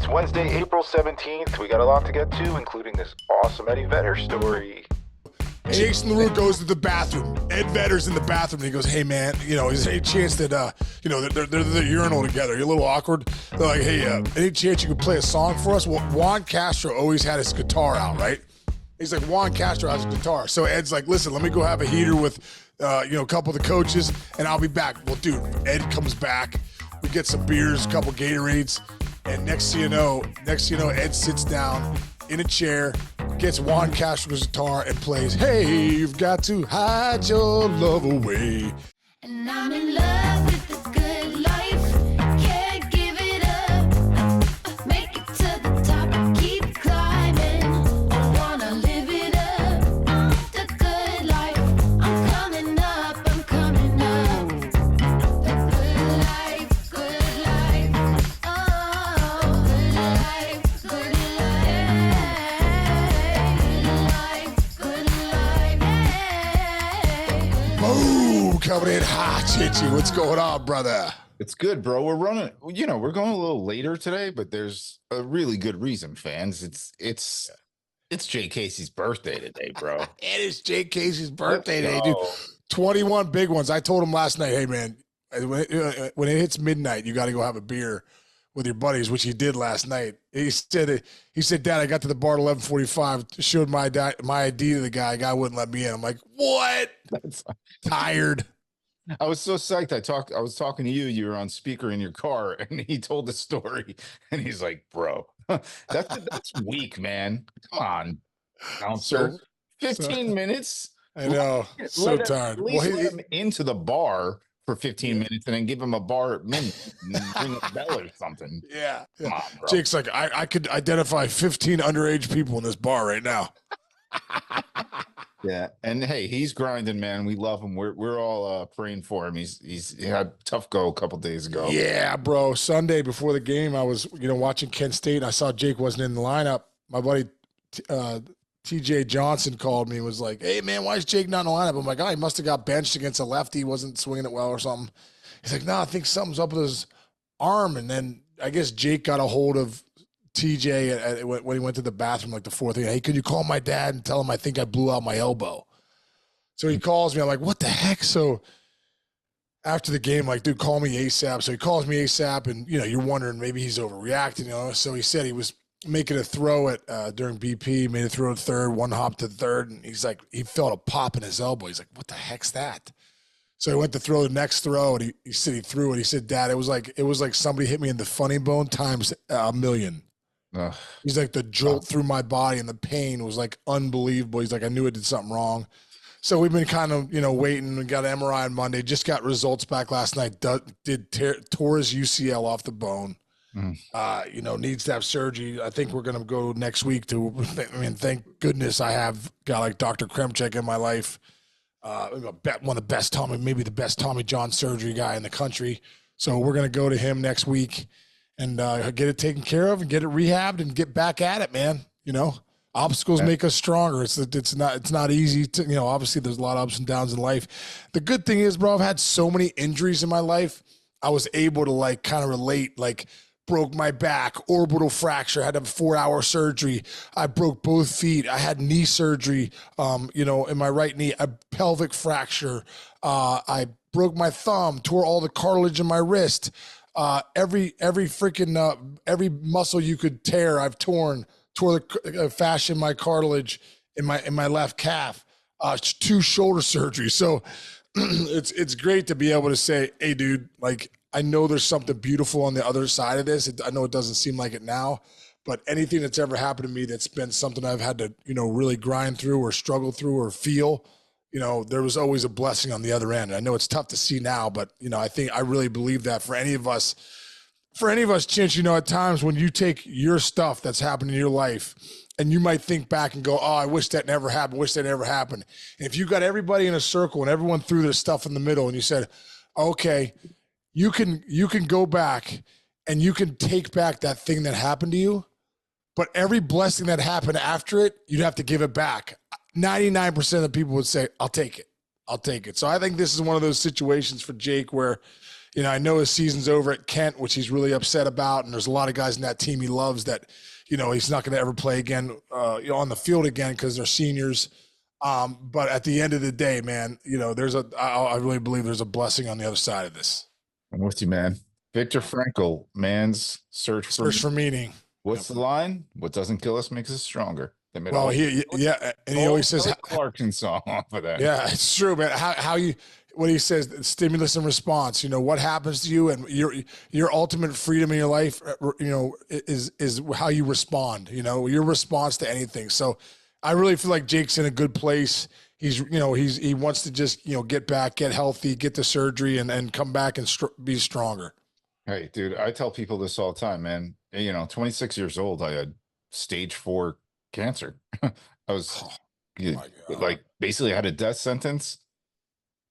It's Wednesday, April 17th. We got a lot to get to, including this awesome Eddie Vedder story. And Jason LaRue goes to the bathroom. Ed Vedder's in the bathroom, and he goes, hey, man, is there any chance that, they're the urinal together. You're a little awkward. They're like, hey, any chance you could play a song for us? Well, Juan Castro always had his guitar out, right? He's like, Juan Castro has a guitar. So Ed's like, listen, let me go have a heater with, a couple of the coaches, and I'll be back. Well, dude, Ed comes back. We get some beers, a couple Gatorades, and next thing you know, Ed sits down in a chair, gets Juan Castro's guitar, and plays, hey, you've got to hide your love away. And I'm in love with the good life. Can't give it up. Make it to the top and keep climbing. I wanna live it up. The good life. I'm coming up. I'm coming up. The good life, good life. Oh, good life, good life. Good life, good life. Boom, coming in hot, Chinchy. What's going on, brother? It's good, bro. We're running, we're going a little later today, but there's a really good reason, fans. It's Jake Casey's birthday today, bro. It is Jake Casey's birthday today, dude. 21 big ones. I told him last night, hey, man, when it hits midnight, you got to go have a beer with your buddies, which he did last night. He said, Dad, I got to the bar at 11:45, showed my ID to the guy. Guy wouldn't let me in. I'm like, what? Tired. I was so psyched. I was talking to you. You were on speaker in your car, and he told the story, and he's like, "Bro, that's weak, man. Come on, bouncer. 15 minutes. I know. So tired. At least let him into the bar for 15 minutes, and then give him a bar at minute and ring a bell or something. Yeah. Come on, bro. Jake's like, I could identify 15 underage people in this bar right now. Yeah, and hey, he's grinding, man. We love him. We're all praying for him. He had a tough go a couple days ago. Yeah, bro. Sunday before the game, I was watching Kent State. And I saw Jake wasn't in the lineup. My buddy TJ Johnson called me and was like, "Hey man, why is Jake not in the lineup?" I'm like, "Oh, he must have got benched against a lefty. He wasn't swinging it well or something." He's like, "No, I think something's up with his arm." And then I guess Jake got a hold of TJ when he went to the bathroom, like the fourth thing. Hey, could you call my dad and tell him I think I blew out my elbow? So he calls me. I'm like, what the heck? So after the game, like, dude, call me ASAP. So he calls me ASAP, and you're wondering maybe he's overreacting. So he said he was making a throw at during BP, made a throw to third, one hop to third, and he's like, he felt a pop in his elbow. He's like, what the heck's that? So he went to throw the next throw, and he said he threw it. He said, Dad, it was like somebody hit me in the funny bone times a million. Ugh. He's like, the jolt through my body and the pain was like unbelievable. He's like, I knew I did something wrong. So we've been kind of, waiting. We got an MRI on Monday, just got results back last night. Tore his UCL off the bone. Needs to have surgery. I think we're going to go next week thank goodness I have got like Dr. Kremchek in my life. One of the best maybe the best Tommy John surgery guy in the country. So we're going to go to him next week and get it taken care of and get it rehabbed and get back at it, man. Obstacles make us stronger. It's not easy to, obviously there's a lot of ups and downs in life. The good thing is, bro, I've had so many injuries in my life. I was able to like kind of relate, like broke my back, orbital fracture, had a 4-hour surgery. I broke both feet. I had knee surgery, in my right knee, a pelvic fracture. I broke my thumb, tore all the cartilage in my wrist. Every freaking every muscle you could tear, I've torn. Tore the fascia in my cartilage in my left calf. 2 shoulder surgeries. So it's great to be able to say, hey, dude, like I know there's something beautiful on the other side of this. I know it doesn't seem like it now, but anything that's ever happened to me that's been something I've had to really grind through or struggle through or feel. There was always a blessing on the other end. I know it's tough to see now, but I really believe that for any of us, Chinch, at times when you take your stuff that's happened in your life and you might think back and go, oh, I wish that never happened. And if you got everybody in a circle and everyone threw their stuff in the middle and you said, okay, you can go back and you can take back that thing that happened to you, but every blessing that happened after it, you'd have to give it back. 99% of the people would say, I'll take it. So I think this is one of those situations for Jake where You know, I know his season's over at Kent, which he's really upset about, and there's a lot of guys in that team he loves that, you know, he's not going to ever play again, on the field again because they're seniors. But at the end of the day, man, you know, I really believe there's a blessing on the other side of this. I'm with you, man. Viktor Frankl, man's search for meaning. What's the line? What doesn't kill us makes us stronger. And he always says Clarkson song off of that. Yeah, it's true, man. What he says, stimulus and response. You know, what happens to you and your ultimate freedom in your life, you know, is how you respond. You know, your response to anything. So, I really feel like Jake's in a good place. He wants to just, you know, get back, get healthy, get the surgery, and come back and be stronger. Hey, dude, I tell people this all the time, man. You know, 26 years old, I had stage 4 cancer. I was like basically had a death sentence.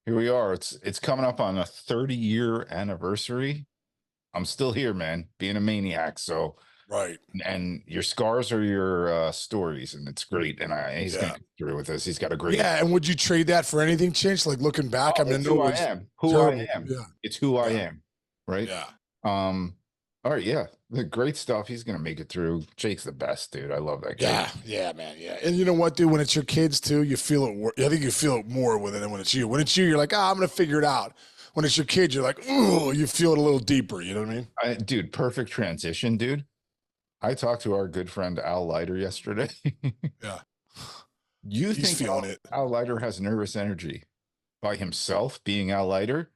Here we are. It's coming up on a 30-year anniversary. I'm still here, man, being a maniac. So right. And your scars are your stories, and it's great. And he's gonna get through with this. He's got a great. Yeah, and would you trade that for anything, Chinch? Like looking back, I mean, who I am. I am. Yeah. It's who I am. Right. Yeah. All right. Yeah. The great stuff. He's gonna make it through. Jake's the best, dude. I love that guy. Yeah, man. Yeah. And you know what, dude? When it's your kids too, you feel it. I think you feel it more with it than when it's you. When it's you, you're like, I'm gonna figure it out. When it's your kid, you're like, ooh, you feel it a little deeper. You know what I mean? Dude, perfect transition, dude. I talked to our good friend Al Leiter yesterday. Yeah. You think Al Leiter has nervous energy by himself being Al Leiter?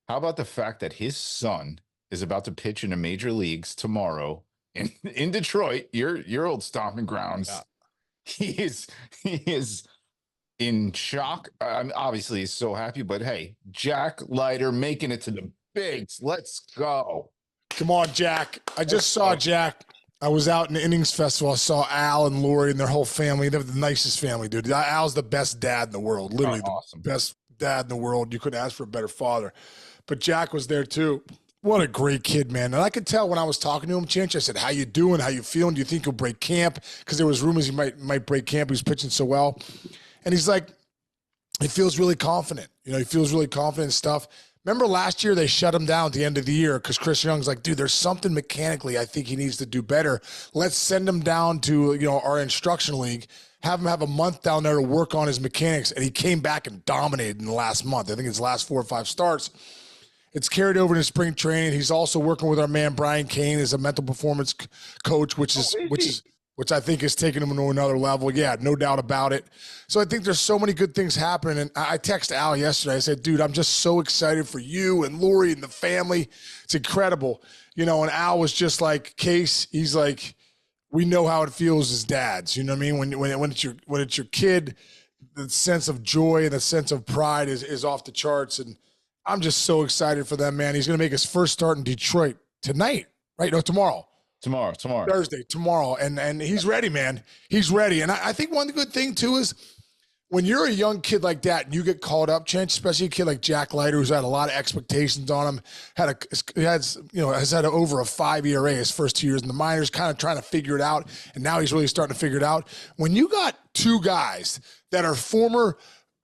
How about the fact that his son is about to pitch in the major leagues tomorrow in Detroit, your old stomping grounds? Yeah. He is in shock. Obviously he's so happy, but hey, Jack Leiter making it to the bigs. Let's go. Come on, Jack. I just saw Jack. I was out in the Innings Festival. I saw Al and Lori and their whole family. They have the nicest family, dude. Al's the best dad in the world. Literally the best dad in the world. You couldn't ask for a better father. But Jack was there too. What a great kid, man. And I could tell when I was talking to him, Chinch, I said, how you doing? How you feeling? Do you think he'll break camp? Because there was rumors he might break camp. He was pitching so well. And he's like, he feels really confident. You know, he feels really confident and stuff. Remember last year they shut him down at the end of the year because Chris Young's like, dude, there's something mechanically I think he needs to do better. Let's send him down to, you know, our instruction league, have him have a month down there to work on his mechanics. And he came back and dominated in the last month. I think his last 4 or 5 starts. It's carried over to spring training. He's also working with our man Brian Kane as a mental performance coach, which I think is taking him to another level. Yeah, no doubt about it. So I think there's so many good things happening. And I texted Al yesterday. I said, dude, I'm just so excited for you and Lori and the family. It's incredible. You know, and Al was just like, Case, he's like, we know how it feels as dads. You know what I mean? When it's your kid, the sense of joy and the sense of pride is off the charts. And I'm just so excited for them, man. He's going to make his first start in Detroit tonight, right? No, tomorrow. Thursday, tomorrow. And he's ready, man. He's ready. And I think one good thing, too, is when you're a young kid like that and you get called up, Chinch, especially a kid like Jack Leiter, who's had a lot of expectations on him, has had over a 5 ERA his first 2 years in the minors, kind of trying to figure it out. And now he's really starting to figure it out. When you got 2 guys that are former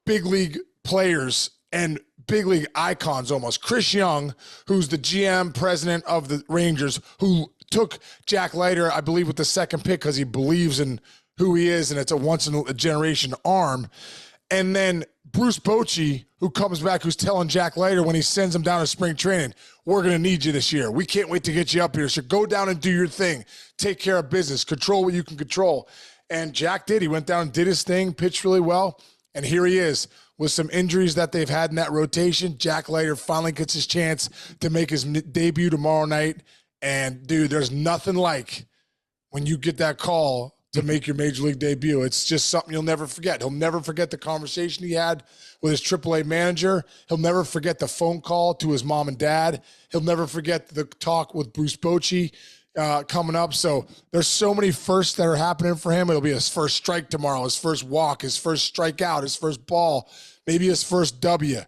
big league players and big league icons almost, Chris Young, who's the GM president of the Rangers, who took Jack Leiter, I believe, with the second pick because he believes in who he is, and it's a once-in-a-generation arm. And then Bruce Bochy, who comes back, who's telling Jack Leiter when he sends him down to spring training, we're going to need you this year. We can't wait to get you up here. So go down and do your thing. Take care of business. Control what you can control. And Jack did. He went down and did his thing, pitched really well, and here he is. With some injuries that they've had in that rotation, Jack Leiter finally gets his chance to make his debut tomorrow night. And, dude, there's nothing like when you get that call to make your major league debut. It's just something you'll never forget. He'll never forget the conversation he had with his AAA manager. He'll never forget the phone call to his mom and dad. He'll never forget the talk with Bruce Bochy coming up. So there's so many firsts that are happening for him. It'll be his first strike tomorrow, his first walk, his first strikeout, his first ball, maybe his first W.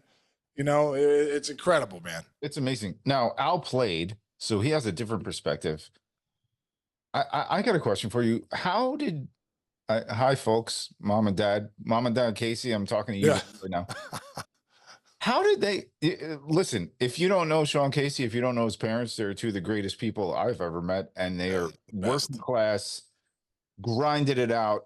You know, it's incredible, man. It's amazing. Now, Al played, so he has a different perspective. I got a question for you. How did hi folks, mom and dad Casey, I'm talking to you right now. How did they listen? If you don't know Sean Casey, if you don't know his parents, they're two of the greatest people I've ever met, and they are working class, grinded it out,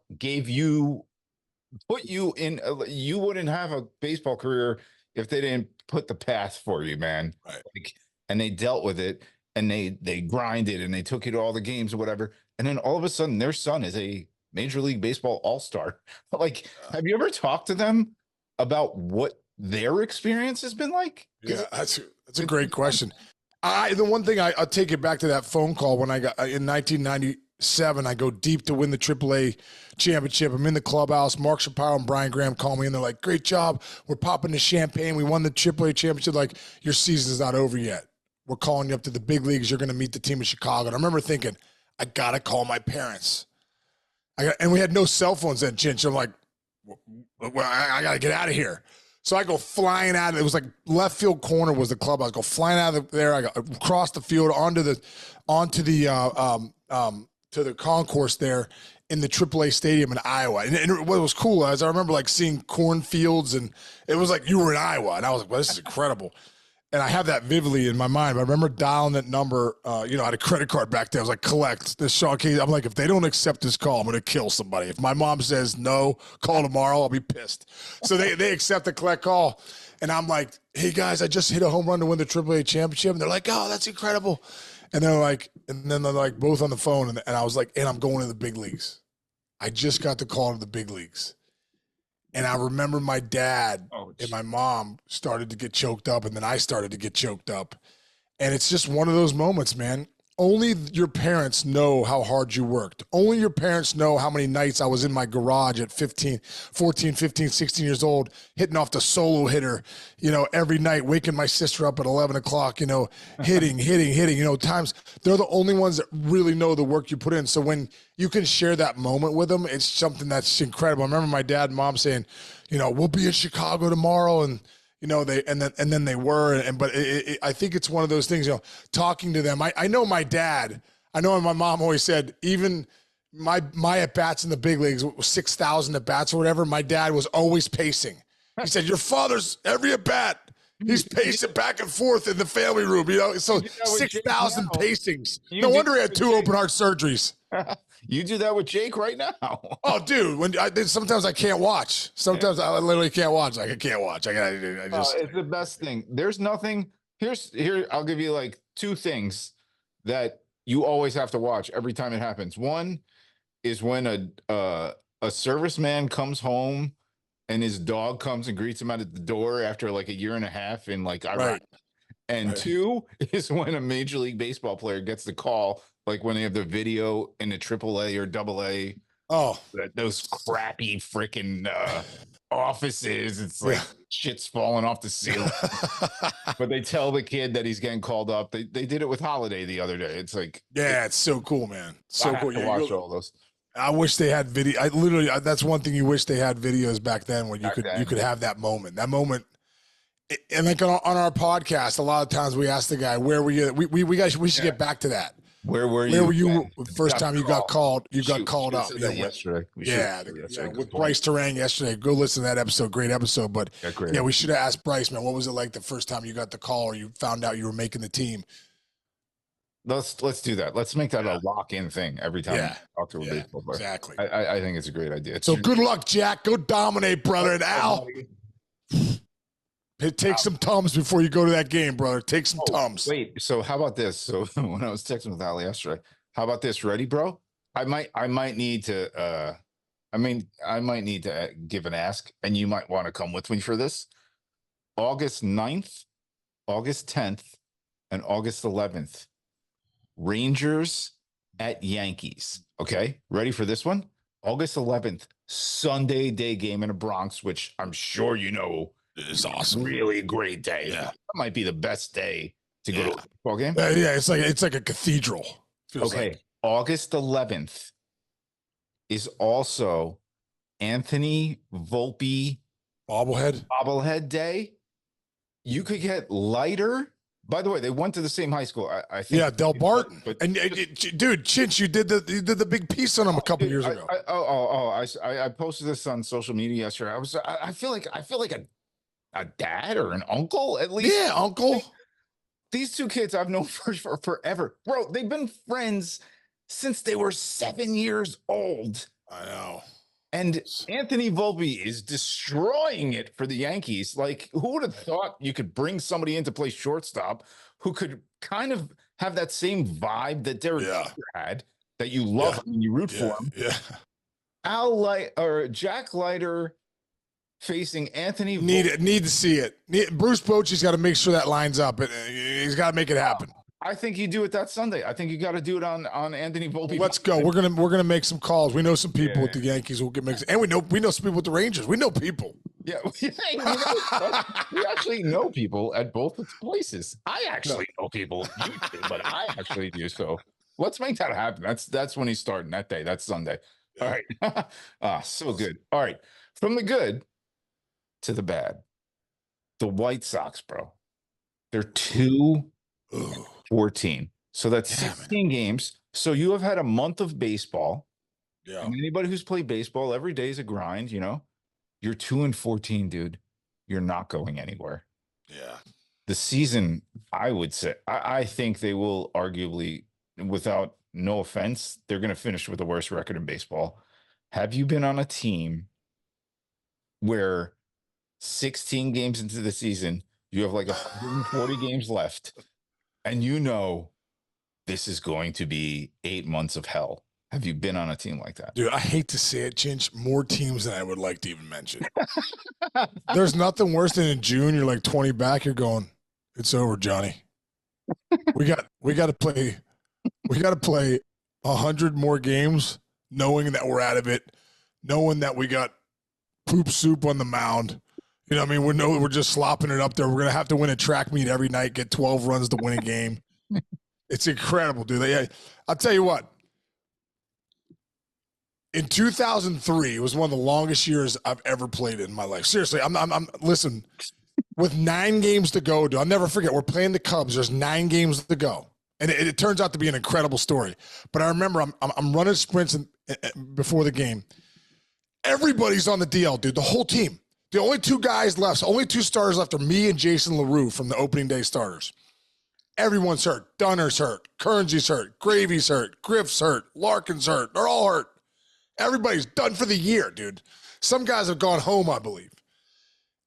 put you in. You wouldn't have a baseball career if they didn't put the path for you, man. Right. Like, and they dealt with it, and they grinded, and they took you to all the games or whatever, and then all of a sudden, their son is a Major League Baseball all-star. Like, have you ever talked to them about what their experience has been like? Yeah, that's a great question. The one thing I'll take it back to that phone call when I got in 1997. I go deep to win the AAA championship. I'm in the clubhouse. Mark Shapiro and Brian Graham call me, and they're like, "Great job. We're popping the champagne. We won the AAA championship. Like, your season's not over yet. We're calling you up to the big leagues. You're going to meet the team in Chicago." And I remember thinking, I gotta call my parents. And we had no cell phones then, Chinch. I'm like, well, I got to get out of here. So I go flying out. It was like left field corner was the club. I go flying out of there. I go across the field onto the to the concourse there in the AAA stadium in Iowa. And what was cool is I remember like seeing cornfields, and it was like you were in Iowa. And I was like, well, this is incredible. And I have that vividly in my mind. But I remember dialing that number. I had a credit card back then. I was like, collect this Sean Casey. I'm like, if they don't accept this call, I'm going to kill somebody. If my mom says no, call tomorrow, I'll be pissed. So they accept the collect call. And I'm like, hey, guys, I just hit a home run to win the AAA championship. And they're like, oh, that's incredible. And then they're like both on the phone. And I was like, and I'm going to the big leagues. I just got the call to the big leagues. And I remember my dad and my mom started to get choked up, and then I started to get choked up. And it's just one of those moments, man. Only your parents know how hard you worked. Only your parents know how many nights I was in my garage at 14, 15, 16 years old, hitting off the solo hitter, every night, waking my sister up at 11 o'clock, hitting, times. They're the only ones that really know the work you put in. So when you can share that moment with them, it's something that's incredible. I remember my dad and mom saying, we'll be in Chicago tomorrow. And, then they were, but I think it's one of those things, talking to them. I know my dad, my mom always said, even my at-bats in the big leagues, 6,000 at-bats or whatever, my dad was always pacing. He said, your father's every at-bat, he's pacing back and forth in the family room, so 6,000 pacings. No wonder he had 2 open heart surgeries. You do that with Jake right now. Oh, dude! Sometimes I can't watch. Sometimes I literally can't watch. I can't watch. It's the best thing. There's nothing. Here. I'll give you like 2 things that you always have to watch every time it happens. One is when a serviceman comes home and his dog comes and greets him out at the door after like a year and a half in like Iraq. Right. And 2 is when a Major League Baseball player gets the call, like when they have the video in the AAA or AA. Oh, those crappy freaking offices. It's like shit's falling off the ceiling. But they tell the kid that he's getting called up. They did it with Holiday the other day. It's like, it's so cool, man. So cool. To watch all those. I wish they had video. That's one thing you wish they had videos back then when you could have that moment. That moment. And like on our podcast, a lot of times we ask the guy, where were you? We should get back to that. Where were you? Where were you the first time you got called? You got called up. Yesterday. With Bryce Terang yesterday. Go listen to that episode. Great episode. But we should have asked Bryce, man, what was it like the first time you got the call or you found out you were making the team? Let's do that. Let's make that a lock-in thing every time we talk to a baseball player. Exactly. I think it's a great idea. So good luck, Jack. Go dominate, brother. And Al, take some Tums before you go to that game, brother. Take some Tums. Wait, so how about this? So when I was texting with Ali yesterday, how about this? Ready, bro? I might need to give an ask, and you might want to come with me for this. August 9th, August 10th, and August 11th. Rangers at Yankees. Okay, ready for this one? August 11th, Sunday day game in the Bronx, which I'm sure is awesome. Really great day. Yeah, that might be the best day to go to a football game. It's like a cathedral. Okay, August 11th is also Anthony Volpe bobblehead day. You could get Leiter. By the way, they went to the same high school. I think. Yeah, Del Barton. But dude, Chinch, you did the big piece on him a couple years ago. I posted this on social media yesterday. I feel like a dad or an uncle at least. Yeah, uncle. These two kids I've known for forever. Bro, they've been friends since they were 7 years old. I know. And Anthony Volpe is destroying it for the Yankees. Like, who would have thought you could bring somebody in to play shortstop who could kind of have that same vibe that Derek Jeter had, that you love and you root for him? Yeah. Jack Leiter facing Anthony Volpe. Need to see it. Bruce Bochy's got to make sure that lines up. He's got to make it happen. I think you do it that Sunday. I think you got to do it on Anthony Volpe. Let's go. We're gonna make some calls. We know some people with the Yankees who can make, and we know some people with the Rangers. We know people. Yeah, we actually know people at both places. I actually know people, but I actually do. So let's make that happen. That's when he's starting that day. That's Sunday. All right. So good. All right. From the good to the bad. The White Sox, bro. They're 2-14. So that's 16 games. So you have had a month of baseball. Yeah. And anybody who's played baseball, every day is a grind, you know. You're 2-14, dude. You're not going anywhere. Yeah. The season, I would say, I think they will arguably, without no offense, they're going to finish with the worst record in baseball. Have you been on a team where 16 games into the season, you have like 140 games left, and you know this is going to be 8 months of hell? Have you been on a team like that? Dude, I hate to say it, Chinch, more teams than I would like to even mention. There's nothing worse than in June, you're like 20 back, you're going, it's over, Johnny. We got to play 100 more games, knowing that we're out of it, knowing that we got poop soup on the mound. You know what I mean? We're just slopping it up there. We're going to have to win a track meet every night, get 12 runs to win a game. It's incredible, dude. I'll tell you what. In 2003, it was one of the longest years I've ever played in my life. Seriously, listen, with 9 games to go, dude, I'll never forget. We're playing the Cubs. There's 9 games to go. And it turns out to be an incredible story. But I remember I'm running sprints before the game. Everybody's on the DL, dude, the whole team. The only 2 guys left, only 2 starters left are me and Jason LaRue from the opening day starters. Everyone's hurt. Dunner's hurt. Kernsy's hurt. Gravy's hurt. Griff's hurt. Larkin's hurt. They're all hurt. Everybody's done for the year, dude. Some guys have gone home, I believe.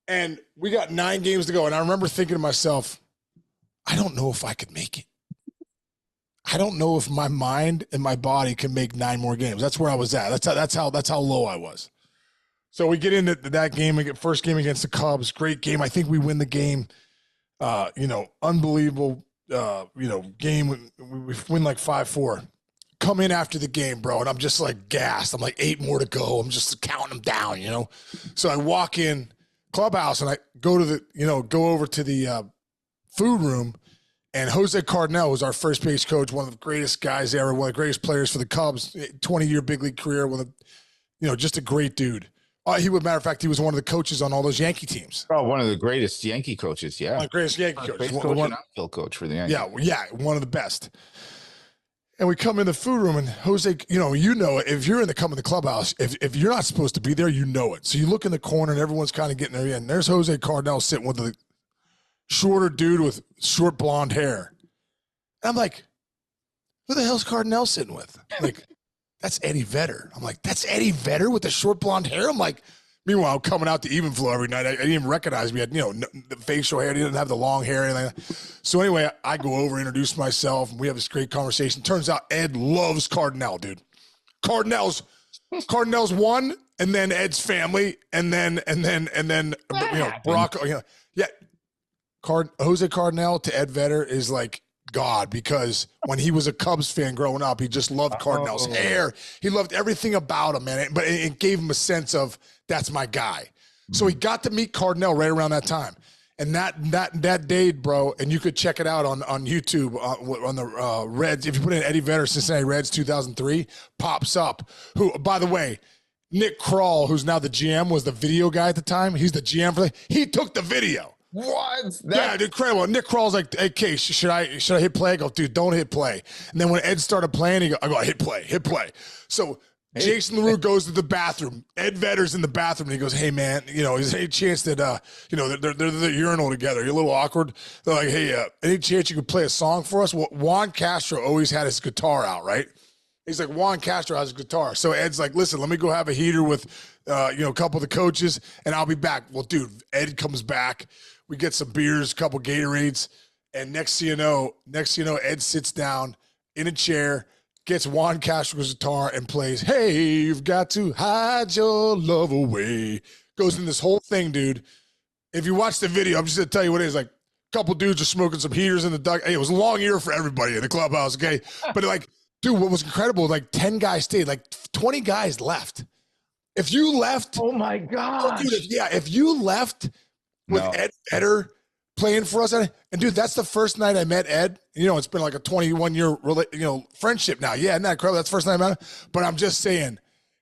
And we got 9 games to go. And I remember thinking to myself, I don't know if I could make it. I don't know if my mind and my body can make 9 more games. That's where I was at. That's how low I was. So we get into that game, first game against the Cubs. Great game. I think we win the game. Unbelievable, game. We win like 5-4. Come in after the game, bro, and I'm just like gassed. I'm like 8 more to go. I'm just counting them down, you know. So I walk in clubhouse and I go over to the food room, and Jose Cardinal was our first base coach, one of the greatest guys ever, one of the greatest players for the Cubs, 20-year big league career, just a great dude. He was, matter of fact, he was one of the coaches on all those Yankee teams. Oh, one of the greatest Yankee coaches, yeah. One of the greatest Yankee coaches. Outfield coach for the Yankees. Yeah, one of the best. And we come in the food room, and Jose, if you're in the clubhouse, if you're not supposed to be there, you know it. So you look in the corner, and everyone's kind of getting there. And there's Jose Cardinal sitting with the shorter dude with short blonde hair. And I'm like, who the hell's Cardinal sitting with? Like, that's Eddie Vedder. I'm like, that's Eddie Vedder with the short blonde hair? I'm like, meanwhile, coming out to Even Flow every night. I didn't even recognize me. I had, the facial hair. I didn't have the long hair. Anything like that. So anyway, I go over, introduce myself, and we have this great conversation. Turns out Ed loves Cardinal, dude. Cardinal's one, and then Ed's family, and then Barack. Jose Cardinal to Ed Vedder is like God, because when he was a Cubs fan growing up, he just loved Cardinal's hair. He loved everything about him, man. But it gave him a sense of, that's my guy. So he got to meet Cardinal right around that time. And that day, bro, and you could check it out on YouTube on the Reds. If you put in Eddie Vedder, Cincinnati Reds 2003, pops up. Who, by the way, Nick Kroll, who's now the GM, was the video guy at the time. He's the GM he took the video. What? Yeah, incredible. Nick Kroll's like, hey, Case, should I hit play? I go, dude, don't hit play. And then when Ed started playing, I go, hit play. So Jason LaRue goes to the bathroom. Ed Vedder's in the bathroom, and he goes, "Hey, man, is there any chance that they're the urinal together? You're a little awkward." They're like, "Hey, any chance you could play a song for us?" Well, Juan Castro always had his guitar out, right? He's like, Juan Castro has a guitar. So Ed's like, "Listen, let me go have a heater with, a couple of the coaches, and I'll be back." Well, dude, Ed comes back. We get some beers, a couple Gatorades, and next thing you know, Ed sits down in a chair, gets Juan Castro's guitar and plays, "Hey, you've got to hide your love away." Goes in this whole thing, dude. If you watch the video, I'm just going to tell you what it is. Like, a couple dudes are smoking some heaters in the duck. Hey, it was a long year for everybody in the clubhouse, okay? But, like, dude, what was incredible, like 10 guys stayed. Like 20 guys left. If you left. Oh, my gosh. Dude, if you left with Ed Vedder playing for us, and dude, that's the first night I met Ed. It's been like a 21-year friendship now. Yeah, isn't that incredible? That's the first night I met him. But I'm just saying,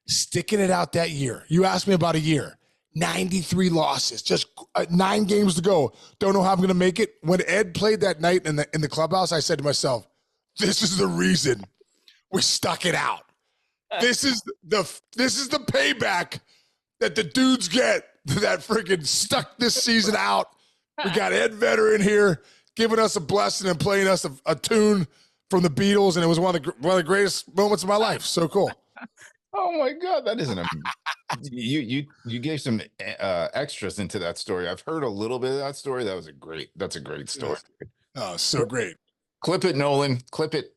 sticking it out that year. You asked me about a year. 93 losses, just 9 games to go. Don't know how I'm going to make it. When Ed played that night in the clubhouse, I said to myself, "This is the reason we stuck it out. This is the payback that the dudes get that freaking stuck this season out." We got Ed Vedder in here giving us a blessing and playing us a tune from the Beatles, and it was one of the greatest moments of my life. So cool. Oh my God, that isn't you gave some extras into that story. I've heard a little bit of that story. That's a great story. Oh, so great. Clip it, Nolan. Clip it.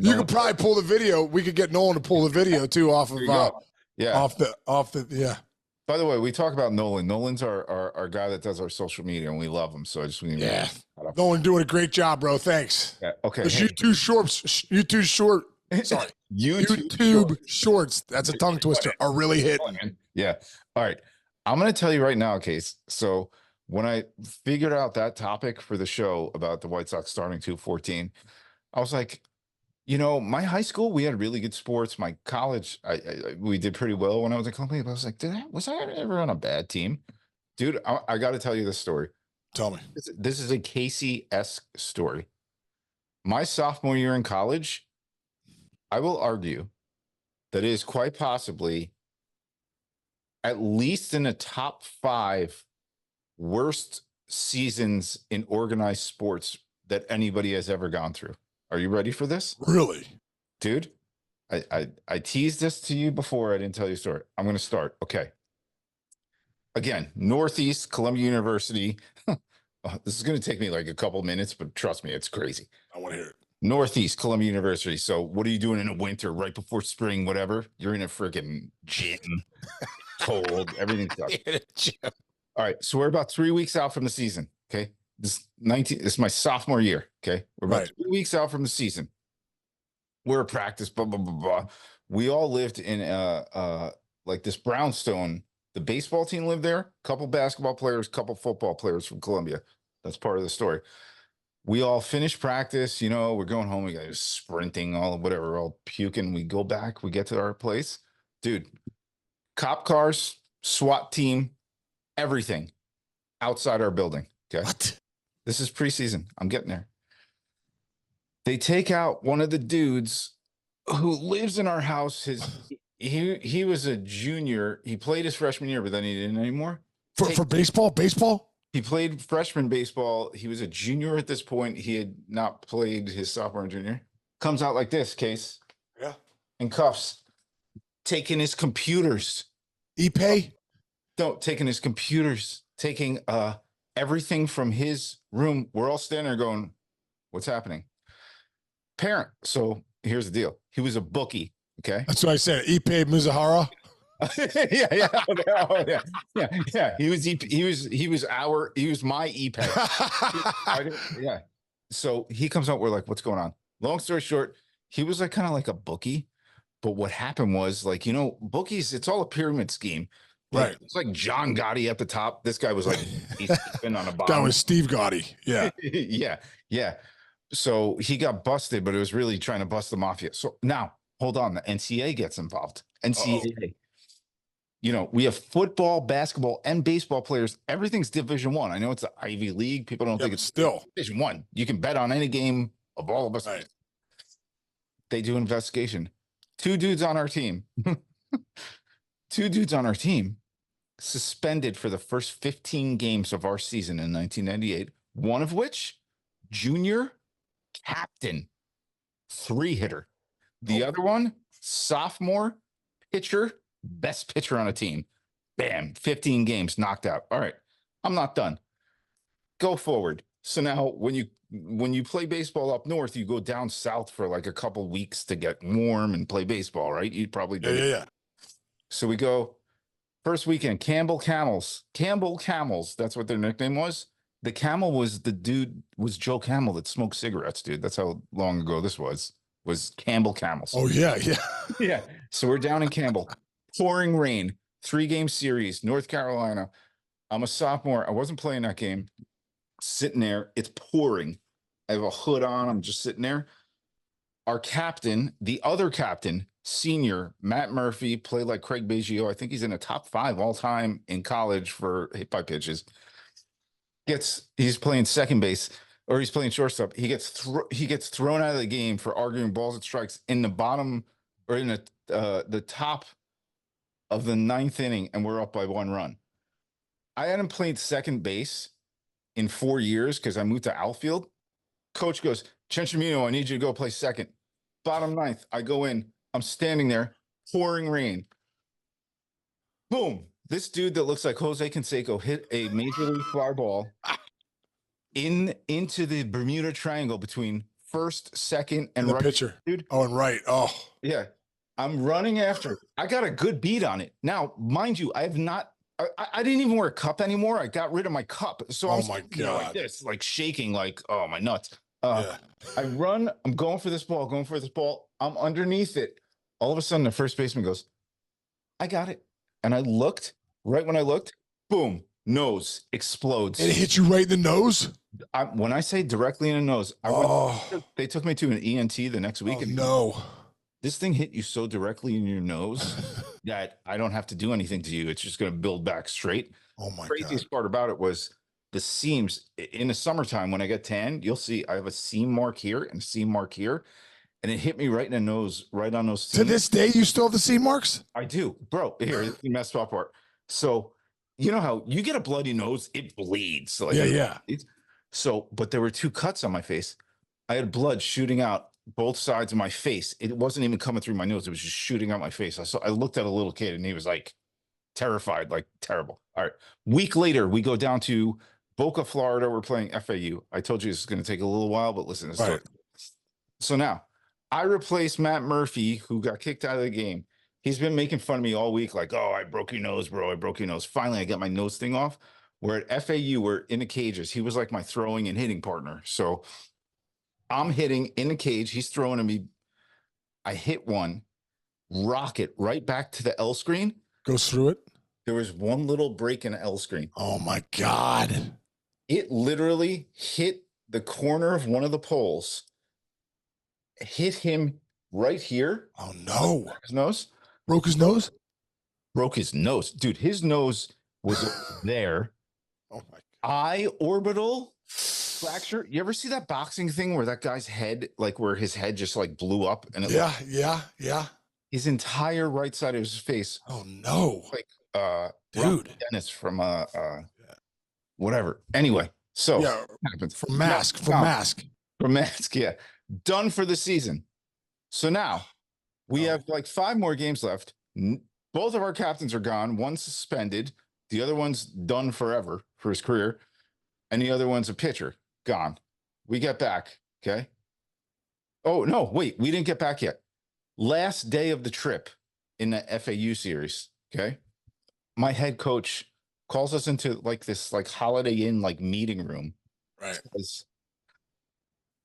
You could probably pull the video. We could get Nolan to pull the video too off of off the yeah. By the way, we talk about Nolan. Nolan's our guy that does our social media, and we love him. So I just want to Nolan doing a great job, bro. Thanks. Yeah. Okay. Those YouTube shorts. That's a tongue twister. Are really hitting. Yeah. All right. I'm going to tell you right now, Case. So when I figured out that topic for the show about the White Sox starting 2-14, I was like, my high school, we had really good sports. My college, we did pretty well when I was in Columbia. But I was like, was I ever on a bad team? Dude, I got to tell you this story. Tell me. This is a Casey-esque story. My sophomore year in college, I will argue that it is quite possibly at least in the top 5 worst seasons in organized sports that anybody has ever gone through. Are you ready for this? Really? Dude, I teased this to you before. I didn't tell you a story. I'm going to start. Okay. Again, Northeast, Columbia University. This is going to take me like a couple minutes, but trust me, it's crazy. I want to hear it. Northeast, Columbia University. So what are you doing in the winter, right before spring, whatever? You're in a freaking gym, cold, everything sucks. All right. So we're about 3 weeks out from the season. Okay. This is my sophomore year. Okay. We're about 3 weeks out from the season. We're at practice, blah, blah, blah, blah. We all lived in like this brownstone. The baseball team lived there, couple basketball players, couple football players from Columbia. That's part of the story. We all finished practice, we're going home. We got sprinting, whatever, all puking. We go back, we get to our place. Dude, cop cars, SWAT team, everything outside our building. Okay. What? This is preseason. I'm getting there. They take out one of the dudes who lives in our house. He was a junior. He played his freshman year, but then he didn't anymore. For baseball? He played freshman baseball. He was a junior at this point. He had not played his sophomore and junior. Comes out like this, Case. Yeah. In cuffs. Taking his computers. EPIC? No, taking his computers. Taking everything from his room. We're all standing there going, what's happening? Parent. So here's the deal. He was a bookie. Okay. That's what I said. EPIC Mizuhara. Yeah. He was my EPIC. Yeah. So he comes out. We're like, what's going on? Long story short, he was like kind of like a bookie. But what happened was bookies, it's all a pyramid scheme. Right. It's like John Gotti at the top. This guy was like, he's been on a bottom. That was Steve Gotti. Yeah. Yeah. So he got busted, but it was really trying to bust the mafia. So now, hold on. The NCAA gets involved. NCAA. We have football, basketball, and baseball players. Everything's Division I. I know it's the Ivy League. People don't think it's still Division I. You can bet on any game of all of us. Right. They do investigation. two dudes on our team, two dudes on our team suspended for the first 15 games of our season in 1998, one of which junior captain 3-hitter. The other one, sophomore pitcher, best pitcher on a team. Bam, 15 games knocked out. All right, I'm not done. Go forward. So now when you play baseball up north, you go down south for like a couple weeks to get warm and play baseball, right? You probably did. Yeah. So we go first weekend, Campbell Camels. That's what their nickname was. The Camel was Joe Camel that smoked cigarettes, dude. That's how long ago this was Campbell Camels. Oh, yeah. Yeah. So we're down in Campbell, pouring rain, 3-game series, North Carolina. I'm a sophomore. I wasn't playing that game. Sitting there, it's pouring. I have a hood on. I'm just sitting there. Our captain, the other captain, senior Matt Murphy, played like Craig Biggio. I think he's in the top 5 all time in college for hit by pitches. He's playing second base, or he's playing shortstop. He gets thrown out of the game for arguing balls and strikes in the bottom or in the top of the 9th inning, and we're up by 1 run. I hadn't played second base in 4 years because I moved to outfield. Coach goes, Chinch, I need you to go play second. Bottom 9th, I go in. I'm standing there, pouring rain. Boom. This dude that looks like Jose Canseco hit a major league fly ball into the Bermuda Triangle between first, second, and the right. pitcher. Dude. Oh, and right. Oh. Yeah. I'm running after. I got a good beat on it. Now, mind you, I have not. I didn't even wear a cup anymore. I got rid of my cup. So I'm my you know, like God. this, like shaking, like, oh, my nuts. Yeah. I run. I'm going for this ball. I'm underneath it. All of a sudden, the first baseman goes, I got it. And I looked. Right when I looked, boom, nose explodes. And it hit you right in the nose? When I say directly in the nose, they took me to an ENT the next week. And no. This thing hit you so directly in your nose that I don't have to do anything to you. It's just going to build back straight. Oh, my God. The craziest part about it was the seams. In the summertime, when I get tan, you'll see I have a seam mark here and a seam mark here. And it hit me right in the nose, right on those seams. To this day, you still have the seam marks? I do. Bro, here, the messed up part. So, you know how you get a bloody nose, it bleeds. Like, Yeah. So, but there were 2 cuts on my face. I had blood shooting out both sides of my face. It wasn't even coming through my nose. It was just shooting out my face. I looked at a little kid and he was like terrified, like terrible. All right. Week later, we go down to Boca, Florida. We're playing FAU. I told you this is going to take a little while, but listen. Right. So now I replaced Matt Murphy, who got kicked out of the game. He's been making fun of me all week, like, oh, I broke your nose, bro. I broke your nose. Finally, I got my nose thing off. We're at FAU, we're in the cages. He was like my throwing and hitting partner. So I'm hitting in the cage. He's throwing at me. I hit one, rocket right back to the L screen. Goes through it? There was one little break in the L screen. Oh, my God. It literally hit the corner of one of the poles, hit him right here. Oh, no. His nose. Broke his nose? Broke his nose. Dude, his nose was there. Oh, my God. Eye orbital fracture. You ever see that boxing thing where that guy's head, like where his head just like blew up? And it Yeah. his entire right side of his face. Oh, no. Like, dude. Dennis from whatever. Anyway, so Yeah, happens. from Mask. From Mask, yeah. Done for the season. So now we have like 5 more games left. Both of our captains are gone. One's suspended. The other one's done forever for his career. And the other one's a pitcher. Gone. We get back. Okay. Oh, no, wait. We didn't get back yet. Last day of the trip in the FAU series. Okay. My head coach calls us into like this like Holiday Inn like meeting room. Right. Says,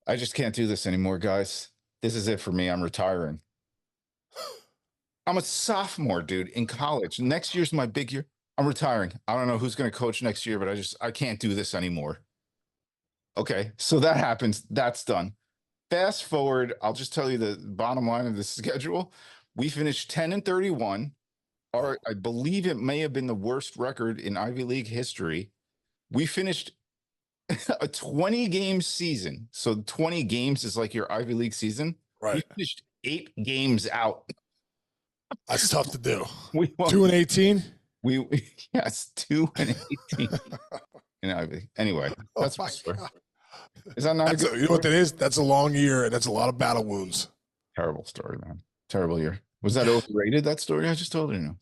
I just can't do this anymore, guys. This is it for me. I'm retiring. I'm a sophomore, dude, in college. Next year's my big year. I'm retiring. I don't know who's going to coach next year, but I can't do this anymore. Okay, so that happens. That's done. Fast forward, I'll just tell you the bottom line of the schedule. We finished 10-31. I believe it may have been the worst record in Ivy League history. We finished a 20-game season. So 20 games is like your Ivy League season. Right. We finished 8 games out. That's tough to do. We won. 2-18. Yes, 2-18. Anyway, that's Oh my my story. God. Is that not That's a a, good you know what that story? is? That's a long year, and that's a lot of battle wounds. Terrible story, man. Terrible year. Was that overrated? That story I just told you? No.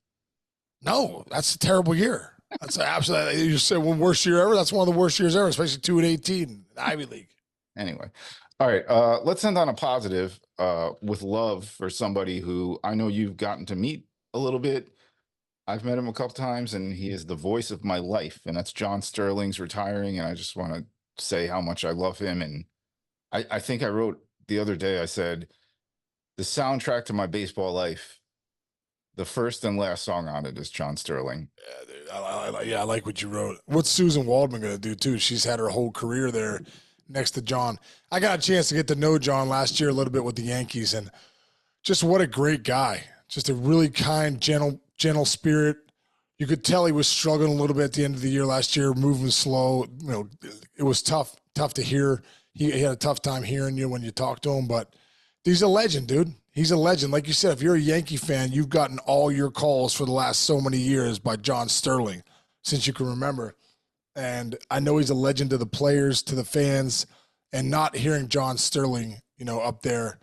No, that's a terrible year. That's absolutely. You said one worst year ever. That's one of the worst years ever, especially 2-18 in the Ivy League. Anyway, all right. Let's end on a positive. With love for somebody who I know you've gotten to meet a little bit. I've met him a couple times, and he is the voice of my life, and that's John Sterling's retiring. And I just want to say how much I love him. And I think I wrote the other day, I said, the soundtrack to my baseball life, the first and last song on it is John Sterling. Yeah, dude, I like what you wrote. What's Susan Waldman going to do, too? She's had her whole career there next to John. I got a chance to get to know John last year a little bit with the Yankees, and just what a great guy. Just a really kind, gentle spirit. You could tell he was struggling a little bit at the end of the year last year, moving slow. You know, it was tough to hear. He had a tough time hearing you when you talked to him, but he's a legend, dude. He's a legend. Like you said, if you're a Yankee fan, you've gotten all your calls for the last so many years by John Sterling since you can remember. And I know he's a legend to the players, to the fans, and not hearing John Sterling, up there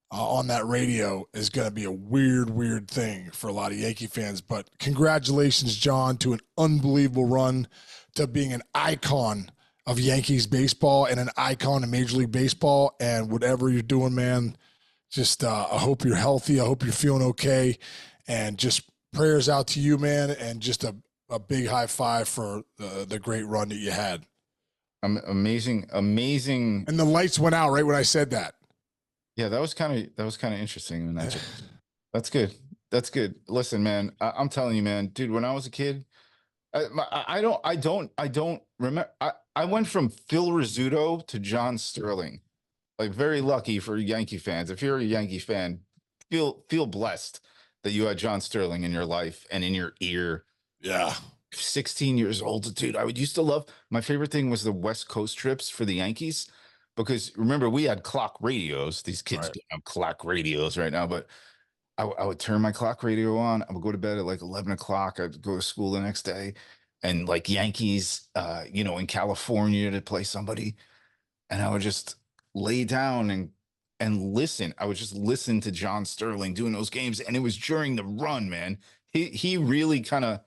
on that radio is going to be a weird thing for a lot of Yankee fans. But congratulations, John, to an unbelievable run, to being an icon of Yankees baseball and an icon in Major League Baseball. And whatever you're doing, man, just I hope you're healthy. I hope you're feeling okay. And just prayers out to you, man, and just a big high five for the great run that you had. Amazing. And the lights went out right when I said that. Yeah, that was kind of interesting. And that's good. That's good. Listen, man, I'm telling you, man, dude, when I was a kid, I don't remember. I went from Phil Rizzuto to John Sterling. Like, very lucky for Yankee fans. If you're a Yankee fan, feel blessed that you had John Sterling in your life and in your ear. Yeah. 16 years old, dude. I used to love, my favorite thing was the West Coast trips for the Yankees, because remember, we had clock radios. These kids Right. don't have clock radios right now, but I would turn my clock radio on. I would go to bed at like 11 o'clock. I'd go to school the next day, and like Yankees, in California to play somebody. And I would just lay down and listen. I would just listen to John Sterling doing those games. And it was during the run, man. He really kind of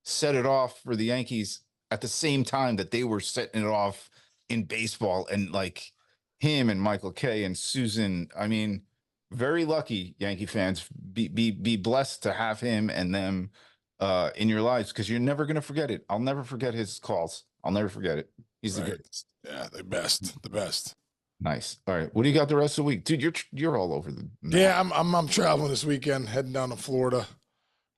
set it off for the Yankees at the same time that they were setting it off in baseball. And like him and Michael Kay and Susan, I mean, very lucky, Yankee fans. Be blessed to have him and them in your lives, because you're never going to forget it. I'll never forget his calls. I'll never forget it. He's the greatest. Yeah, the best. Nice. All right. What do you got the rest of the week? Dude, you're all over the map. Yeah, I'm traveling this weekend, heading down to Florida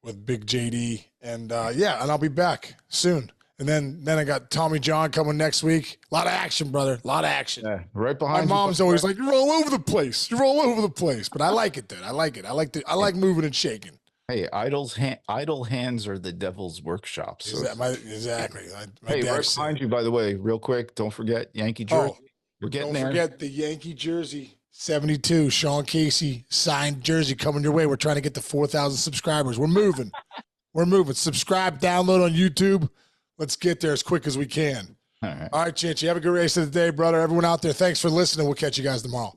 with Big JD, and and I'll be back soon. And then I got Tommy John coming next week. A lot of action, brother. A lot of action. Yeah, right My behind you. mom's always like, "You're all over the place. You're all over the place." But I like it, dude. I like it. I like moving and shaking. Hey, idle hands are the devil's workshop. So Exactly. My hey, dad right said- behind you, by the way, real quick, don't forget Yankee jersey. We're getting Don't there. forget the Yankee jersey, 72, Sean Casey signed jersey coming your way. We're trying to get to 4,000 subscribers. We're moving. Subscribe, download on YouTube. Let's get there as quick as we can. All right. All right, Chinch, you have a good race of the day, brother. Everyone out there, thanks for listening. We'll catch you guys tomorrow.